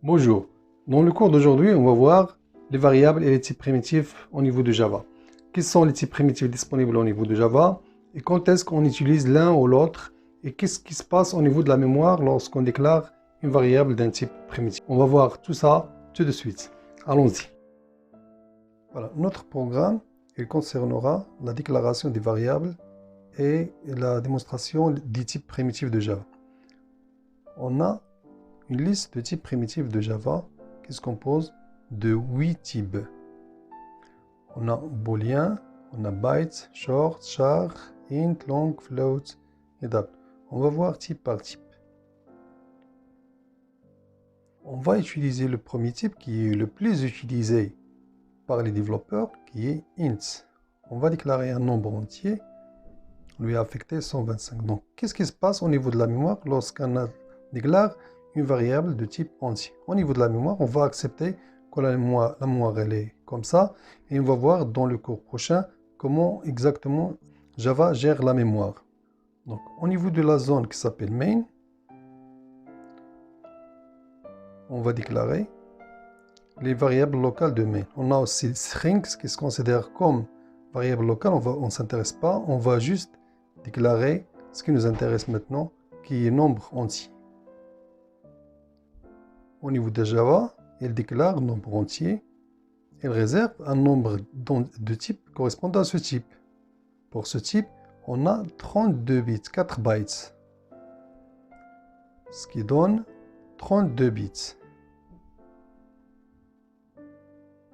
Bonjour, dans le cours d'aujourd'hui, on va voir les variables et les types primitifs au niveau de Java. Quels sont les types primitifs disponibles au niveau de Java et quand est-ce qu'on utilise l'un ou l'autre et qu'est-ce qui se passe au niveau de la mémoire lorsqu'on déclare une variable d'un type primitif. On va voir tout ça tout de suite. Allons-y. Voilà, notre programme il concernera la déclaration des variables et la démonstration des types primitifs de Java. On a une liste de types primitifs de Java qui se compose de 8 types. On a boolean, on a byte, short, char, int, long, float et double. On va voir type par type. On va utiliser le premier type qui est le plus utilisé par les développeurs, qui est int. On va déclarer un nombre entier, on lui a affecté 125. Donc, qu'est-ce qui se passe au niveau de la mémoire lorsqu'on déclare une variable de type entier? Au niveau de la mémoire, on va accepter que la mémoire elle est comme ça, et on va voir dans le cours prochain comment exactement Java gère la mémoire. Donc, au niveau de la zone qui s'appelle main, on va déclarer les variables locales de main. On a aussi strings qui se considère comme variable locale, on ne s'intéresse pas, on va juste déclarer ce qui nous intéresse maintenant, qui est nombre entier. Au niveau de Java, il déclare nombre entier, il réserve un nombre de type correspondant à ce type. Pour ce type, on a 32 bits, 4 bytes, ce qui donne 32 bits.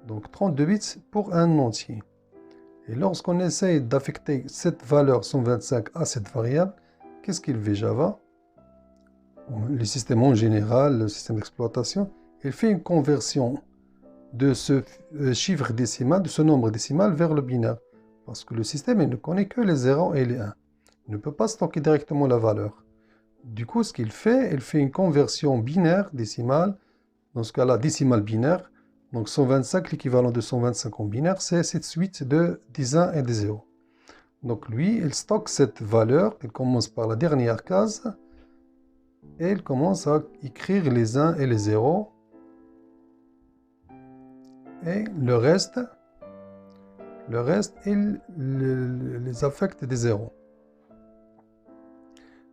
Donc 32 bits pour un entier. Et lorsqu'on essaye d'affecter cette valeur 125 à cette variable, qu'est-ce qu'il fait Java? Le système en général, le système d'exploitation, il fait une conversion de ce chiffre décimal, de ce nombre décimal vers le binaire. Parce que le système il ne connaît que les 0 et les 1. Il ne peut pas stocker directement la valeur. Du coup, ce qu'il fait, il fait une conversion binaire décimale, dans ce cas-là décimale binaire. Donc 125, l'équivalent de 125 en binaire, c'est cette suite des 1 et des 0. Donc lui, il stocke cette valeur, il commence par la dernière case, et il commence à écrire les 1 et les 0. Et le reste, il les affecte des 0.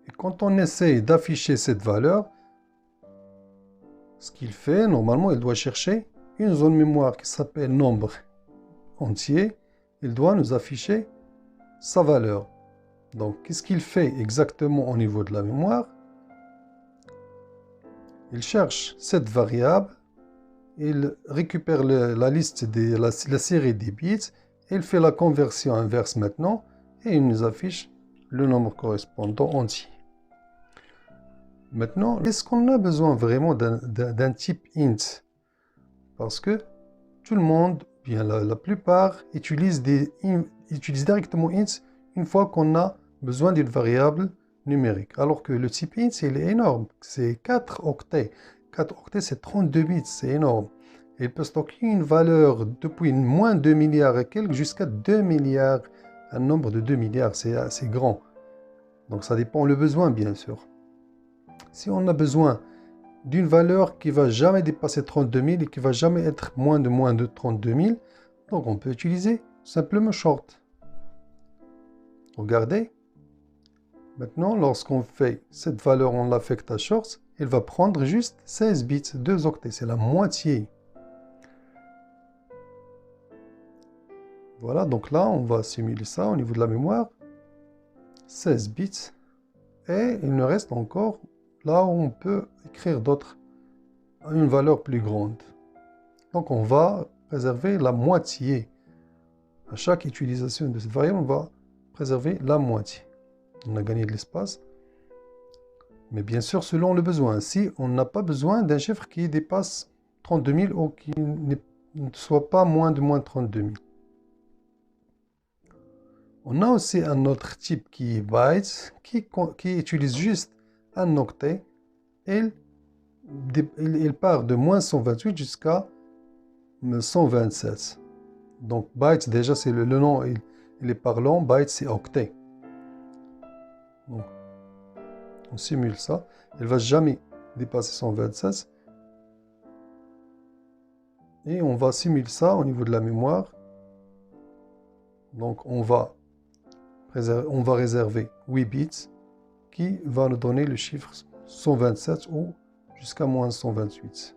Et quand on essaye d'afficher cette valeur, ce qu'il fait, normalement, il doit chercher une zone mémoire qui s'appelle nombre entier. Il doit nous afficher sa valeur. Donc, qu'est-ce qu'il fait exactement au niveau de la mémoire? Il cherche cette variable, il récupère la liste la série des bits, il fait la conversion inverse maintenant, et il nous affiche le nombre correspondant entier. Maintenant, est-ce qu'on a besoin vraiment d'un type int? Parce que tout le monde, bien la plupart, utilise directement int une fois qu'on a besoin d'une variable numérique. Alors que le type int, il est énorme. C'est 4 octets. 4 octets, c'est 32 bits, c'est énorme. Il peut stocker une valeur depuis moins 2 milliards et quelques jusqu'à 2 milliards. Un nombre de 2 milliards, c'est assez grand. Donc ça dépend le besoin, bien sûr. Si on a besoin d'une valeur qui ne va jamais dépasser 32 000 et qui ne va jamais être moins de 32 000, donc on peut utiliser simplement short. Regardez. Maintenant, lorsqu'on fait cette valeur, on l'affecte à short, il va prendre juste 16 bits, 2 octets, c'est la moitié. Voilà, donc là, on va simuler ça au niveau de la mémoire. 16 bits. Et il nous reste encore là où on peut écrire d'autres, une valeur plus grande. Donc on va préserver la moitié. À chaque utilisation de cette variable, on va préserver la moitié. On a gagné de l'espace. Mais bien sûr, selon le besoin. Si on n'a pas besoin d'un chiffre qui dépasse 32 000 ou qui ne soit pas moins de 32 000. On a aussi un autre type qui est bytes, qui utilise juste un octet. Il part de moins 128 jusqu'à 127. Donc bytes, déjà, c'est le nom, il est parlant. Bytes, c'est octet. Donc, on simule ça. Il ne va jamais dépasser 127. Et on va simuler ça au niveau de la mémoire. Donc on va réserver 8 bits qui va nous donner le chiffre 127 ou jusqu'à moins 128.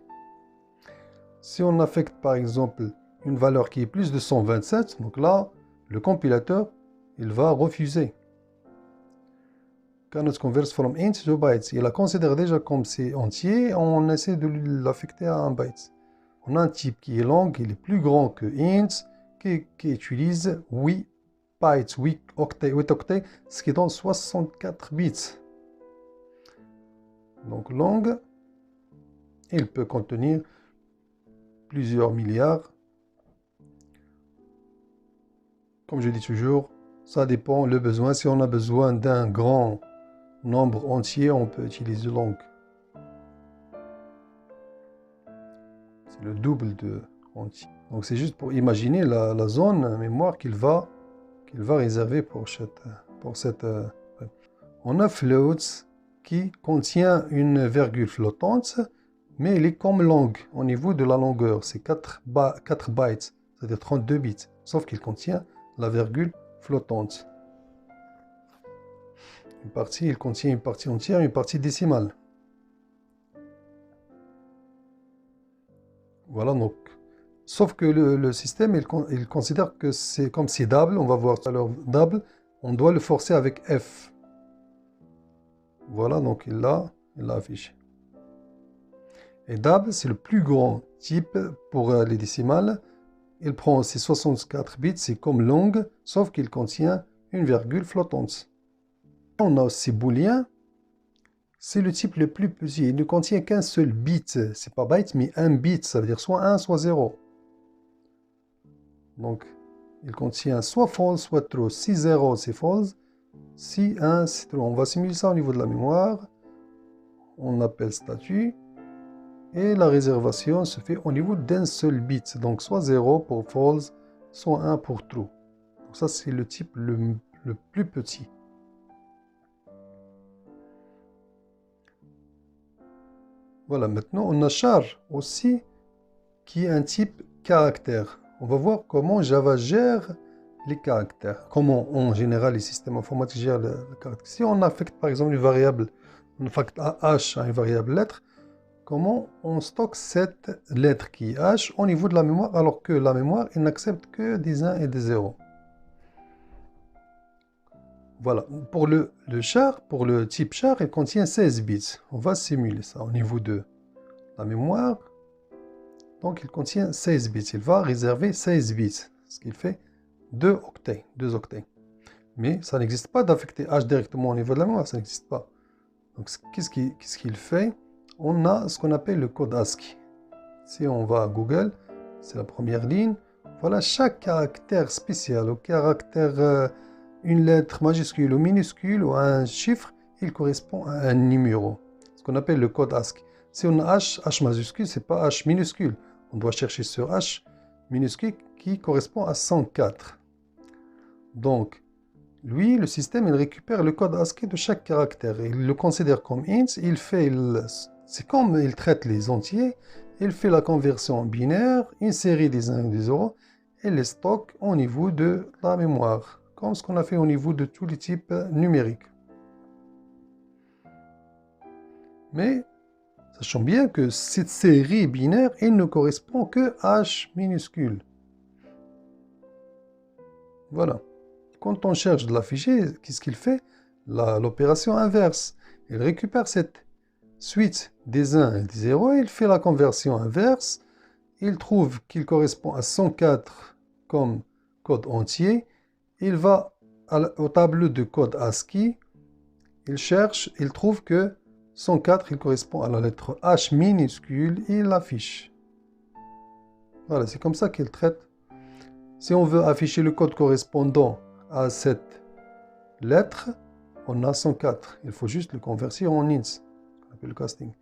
Si on affecte par exemple une valeur qui est plus de 127, donc là, le compilateur, il va refuser. Cannot convert from int to bytes. Il la considère déjà comme c'est entier, on essaie de l'affecter à un byte. On a un type qui est long, il est plus grand que int, qui utilise 8 bytes, 8 octets, ce qui donne 64 bits. Donc long, il peut contenir plusieurs milliards. Comme je dis toujours, ça dépend le besoin. Si on a besoin d'un grand nombre entier, on peut utiliser long. C'est le double de entier. Donc c'est juste pour imaginer la zone mémoire qu'il va réserver pour cette. On a floats qui contient une virgule flottante, mais il est comme long au niveau de la longueur. C'est 4 bytes, c'est-à-dire 32 bits, sauf qu'il contient la virgule flottante. Il contient une partie entière et une partie décimale. Voilà, donc, sauf que le système, il considère que c'est comme si double, on va voir tout à l'heure double, on doit le forcer avec F. Voilà, donc il l'a affiché. Et double, c'est le plus grand type pour les décimales. Il prend aussi 64 bits, c'est comme long, sauf qu'il contient une virgule flottante. On a aussi booléen, c'est le type le plus petit. Il ne contient qu'un seul bit, c'est pas byte, mais un bit, ça veut dire soit 1, soit 0. Donc, il contient soit false, soit true. Si 0, c'est false. Si 1, c'est true. On va simuler ça au niveau de la mémoire. On appelle statut. Et la réservation se fait au niveau d'un seul bit. Donc, soit 0 pour false, soit 1 pour true. Donc, ça, c'est le type le plus petit. Voilà, maintenant, on a char aussi, qui est un type caractère. On va voir comment Java gère les caractères. Comment, en général, les systèmes informatiques gèrent le caractère. Si on affecte, par exemple, une variable, on affecte H à une variable lettre, comment on stocke cette lettre qui est H au niveau de la mémoire, alors que la mémoire, elle n'accepte que des 1 et des 0. Voilà, pour le char, pour le type char, il contient 16 bits. On va simuler ça au niveau de la mémoire. Donc, il contient 16 bits. Il va réserver 16 bits, ce qui fait 2 octets. Mais ça n'existe pas d'affecter H directement au niveau de la mémoire, ça n'existe pas. Donc, qu'est-ce qu'il fait? On a ce qu'on appelle le code ASCII. Si on va à Google, c'est la première ligne. Voilà, chaque caractère spécial, au caractère, une lettre majuscule ou minuscule ou un chiffre, il correspond à un numéro. Ce qu'on appelle le code ASCII. Si on a H majuscule, c'est pas H minuscule. On doit chercher sur H minuscule qui correspond à 104. Donc, lui, le système, il récupère le code ASCII de chaque caractère. Il le considère comme int. C'est comme il traite les entiers. Il fait la conversion en binaire, une série des 1 et des 0, et les stocke au niveau de la mémoire, comme ce qu'on a fait au niveau de tous les types numériques. Mais, sachant bien que cette série binaire, elle ne correspond que à H minuscule. Voilà. Quand on cherche de l'afficher, qu'est-ce qu'il fait? L'opération inverse. Il récupère cette suite des 1 et des 0, il fait la conversion inverse, il trouve qu'il correspond à 104 comme code entier, il va au tableau de code ASCII, il cherche, il trouve que 104, il correspond à la lettre H minuscule, et il l'affiche. Voilà, c'est comme ça qu'il traite. Si on veut afficher le code correspondant à cette lettre, on a 104. Il faut juste le convertir en int, on appelle le casting.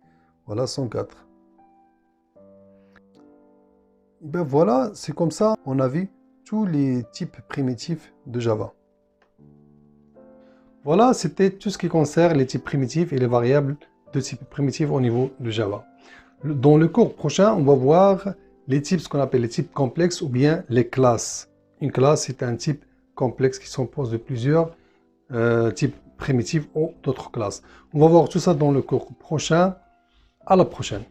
Voilà 104. Et bien voilà, c'est comme ça on a vu tous les types primitifs de Java. Voilà, c'était tout ce qui concerne les types primitifs et les variables de type primitif au niveau de Java. Dans le cours prochain, on va voir les types, ce qu'on appelle les types complexes ou bien les classes. Une classe, c'est un type complexe qui se compose de plusieurs types primitifs ou d'autres classes. On va voir tout ça dans le cours prochain. À la prochaine.